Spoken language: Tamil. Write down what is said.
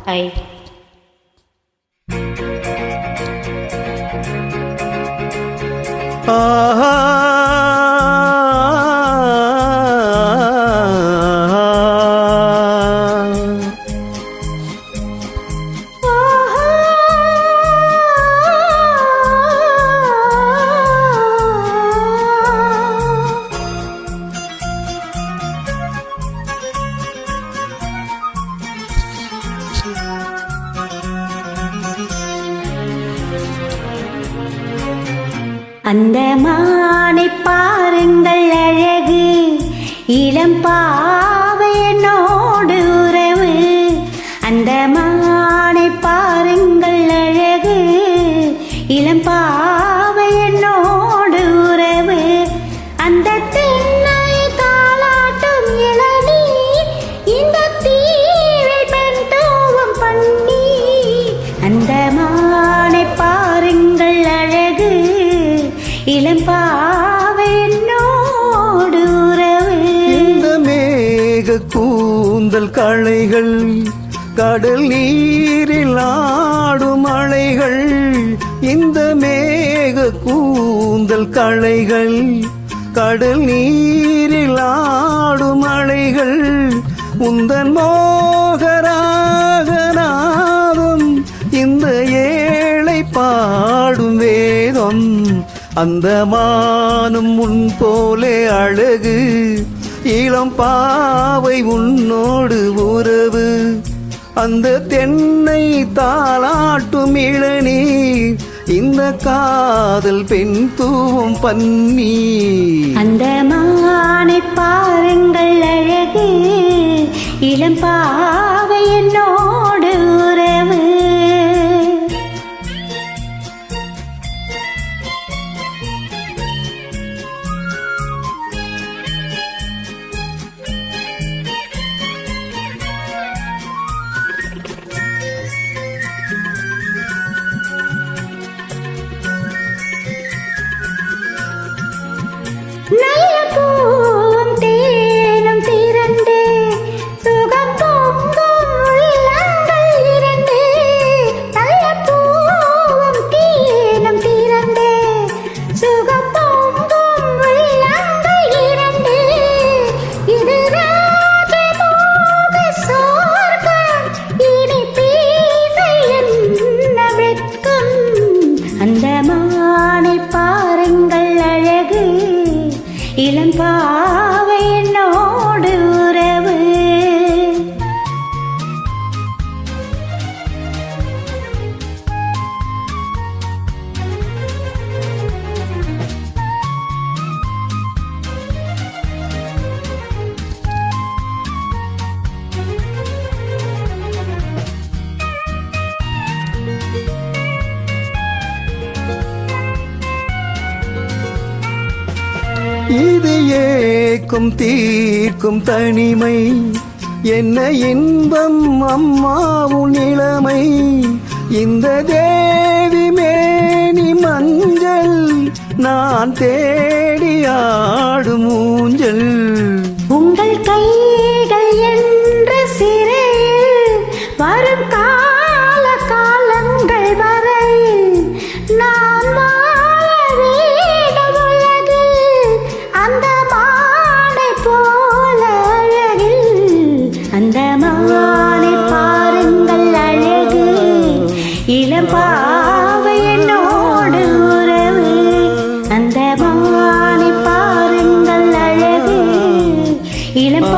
ஐ. அந்த மானை பாருங்கள் அழகு, இளம் பாவையனோடு உறவு. அந்த மானை பாருங்கள் அழகு, இளம் பாவையனோடு உறவு. அந்த தென்னை தாளாட்டும் இளநீர், இந்த தீவில் பெண் தூவம் பண்ணி. அந்த மானை பாருங்கள் அழகு, இளம் பாவையனோடு உறவு. இந்த மேக கூந்தல் களைகள், கடல் நீரில் ஆடும் அலைகள். இந்த மேக கூந்தல் களைகள், கடல் நீரில் ஆடும் அலைகள். உந்தன் மோகராகநாதம், இந்த ஏழை பாடும் வேதம். அந்த மானும் முன் போலே அழகு, இளம் பாவை உன்னோடு உறவு. அந்த தென்னை தாளாட்டும் இளநீர், இந்த காதல் பெண் தூவும் பன்னீர். அந்த மானை பாருங்கள் அழகு, இளம் பாவையனோடு உறவு. நல்ல பூவும் தேனும் திரண்டு, சுகம் பொங்கும் உள்ளங்கள் இரண்டு. நல்ல பூவும் தேனும் திரண்டு, சுகம் பொங்கும் உள்ளங்கள் இரண்டு. இது ராஜமோக சொர்க்கம், இனி பேச என்ன வெட்கம். அந்த மானை பாருங்கள் அழகு, இளம் பாவையனோடு உறவு. இது ஏக்கும் தீர்க்கும் தனிமை, என்ன இன்பம் அம்மாவும் இளமை. இந்த தேவி மேனி மஞ்சள், நான் தேடி ஆடும் ஊஞ்சல். உங்கள் கைகள் என்ற சிறையில் வரும் கால காலங்கள் வரையில் நான் வாழ வேண்டும் உலகில், அந்த மானை போல அழகில். அந்த மானை பாருங்கள் அழகு, இளம் பாவையனோடு உறவு. அந்த மானை பாருங்கள் அழகு, இளம்